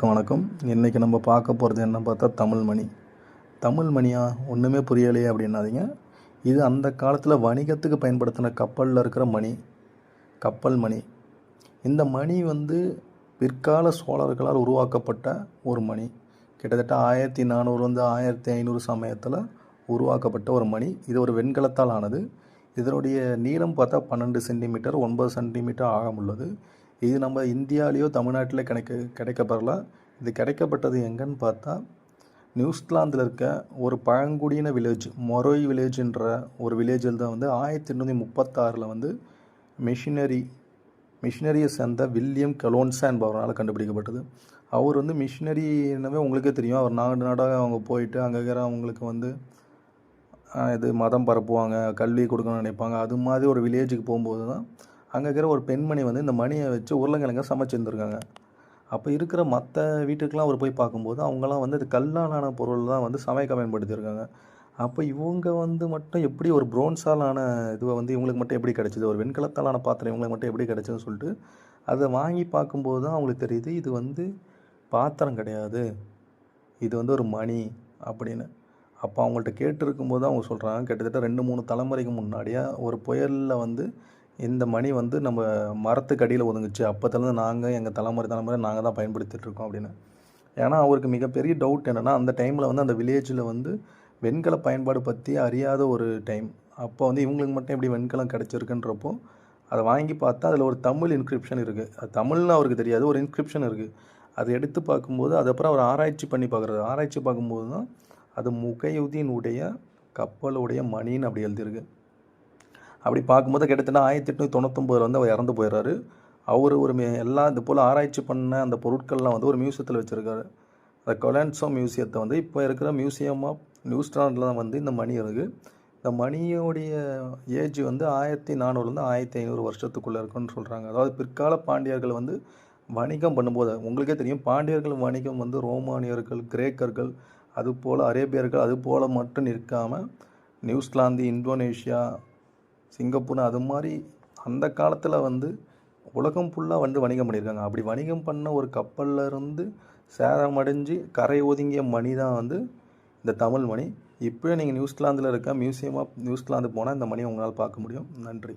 வணக்கம். இன்றைக்கி நம்ம பார்க்க போகிறது என்ன பார்த்தா தமிழ் மணி. தமிழ் மணியா ஒன்றுமே புரியலையே அப்படின்னாதீங்க. இது அந்த காலத்தில் வணிகத்துக்கு பயன்படுத்தின கப்பலில் இருக்கிற மணி, கப்பல் மணி. இந்த மணி பிற்கால சோழர்களால் உருவாக்கப்பட்ட ஒரு மணி. கிட்டத்தட்ட 1400 1500 சமயத்தில் உருவாக்கப்பட்ட ஒரு மணி. இது ஒரு வெண்கலத்தால் ஆனது. இதனுடைய நீளம் பார்த்தா 12 சென்டிமீட்டர் 9 சென்டிமீட்டர் ஆழம் உள்ளது. இது நம்ம இந்தியாவிலேயோ தமிழ்நாட்டிலே கிடைக்கப்பெறல. இது கிடைக்கப்பட்டது எங்கன்னு பார்த்தா நியூசிலாந்தில் இருக்க ஒரு பழங்குடியின வில்லேஜ், மொரோய் வில்லேஜ்ன்ற ஒரு வில்லேஜில் தான் 1836 மிஷினரியை சேர்ந்த வில்லியம் கலோன்ஸா என்பவரால் கண்டுபிடிக்கப்பட்டது. அவர் மிஷினரினாவே உங்களுக்கே தெரியும். அவர் நாடாக அவங்க போயிட்டு அங்கே இருக்கிற அவங்களுக்கு இது மதம் பரப்புவாங்க, கல்வி கொடுக்கணும்னு நினைப்பாங்க. அது மாதிரி ஒரு வில்லேஜுக்கு போகும்போது தான் அங்கே இருக்கிற ஒரு பெண்மணி இந்த மணியை வச்சு உருளைக்கிழங்க சமைச்சிருந்துருக்காங்க. அப்போ இருக்கிற மற்ற வீட்டுக்கெலாம் அவர் போய் பார்க்கும்போது அவங்களாம் இது கல்லாலான பொருள் தான் சமைக்க பயன்படுத்தியிருக்காங்க. அப்போ இவங்க மட்டும் எப்படி ஒரு ப்ரோன்ஸாலான இதுவை இவங்களுக்கு மட்டும் எப்படி கிடச்சிது, ஒரு வெண்கலத்தாலான பாத்திரம் இவங்களுக்கு மட்டும் எப்படி கிடச்சிதுன்னு சொல்லிட்டு அதை வாங்கி பார்க்கும்போது தான் அவங்களுக்கு தெரியுது இது பாத்திரம் கிடையாது, இது ஒரு மணி அப்படின்னு. அப்போ அவங்கள்ட்ட கேட்டுருக்கும்போது தான் அவங்க சொல்கிறாங்க, கிட்டத்தட்ட 2-3 தலைமுறைக்கு முன்னாடியே ஒரு புயலில் இந்த மணி நம்ம மரத்துக்கு அடியில் ஒதுங்குச்சு. அப்போத்துலேருந்து நாங்கள் எங்கள் தலைமுறை நாங்கள் தான் பயன்படுத்திகிட்ருக்கோம் அப்படின்னு. ஏன்னா அவருக்கு மிகப்பெரிய டவுட் என்னென்னா, அந்த டைமில் அந்த வில்லேஜில் வெண்கல பயன்பாடு பற்றி அறியாத ஒரு டைம். அப்போ இவங்களுக்கு மட்டும் எப்படி வெண்கலம் கிடச்சிருக்குன்றப்போ அதை வாங்கி பார்த்தா அதில் ஒரு தமிழ் இன்ஸ்கிரிப்ஷன் இருக்குது. அது தமிழ்னு அவருக்கு தெரியாது, ஒரு இன்ஸ்கிரிப்ஷன் இருக்குது. அதை எடுத்து பார்க்கும்போது அதுக்கப்புறம் அவர் ஆராய்ச்சி பார்க்கும்போது தான் அது முகையுதீனுடைய கப்பலுடைய மணின்னு அப்படி எழுதியிருக்கு. அப்படி பார்க்கும்போது கிட்டத்தட்ட 1899 அவர் இறந்து போயிடுறாரு. அவர் எல்லாம் இது போல் ஆராய்ச்சி பண்ண அந்த பொருட்கள்லாம் ஒரு மியூசியத்தில் வச்சுருக்காரு. அந்த கொலான்சோ மியூசியத்தை இப்போ இருக்கிற மியூசியம் ஆஃப் நியூசிலாண்டில் தான் இந்த மணி இருக்குது. இந்த மணியோடைய ஏஜ் 1400 1500 வருஷத்துக்குள்ளே இருக்குன்னு சொல்கிறாங்க. அதாவது பிற்கால பாண்டியர்கள் வணிகம் பண்ணும்போது உங்களுக்கே தெரியும், பாண்டியர்கள் வணிகம் ரோமானியர்கள், கிரேக்கர்கள், அதுபோல் அரேபியர்கள் அதுபோல் மட்டும் நிற்காமல் நியூசிலாந்து, இந்தோனேஷியா, சிங்கப்பூர் அது மாதிரி அந்த காலத்தில் உலகம் ஃபுல்லாக வணிகம் பண்ணியிருக்காங்க. அப்படி வணிகம் பண்ண ஒரு கப்பலில் இருந்து சேதமடைஞ்சு கரை ஒதுங்கிய மணி தான் இந்த தமிழ் மணி. இப்போயே நீங்கள் நியூசிலாந்தில் இருக்க மியூசியம் ஆஃப் நியூசிலாந்து போனால் இந்த மணியை உங்களால் பார்க்க முடியும். நன்றி.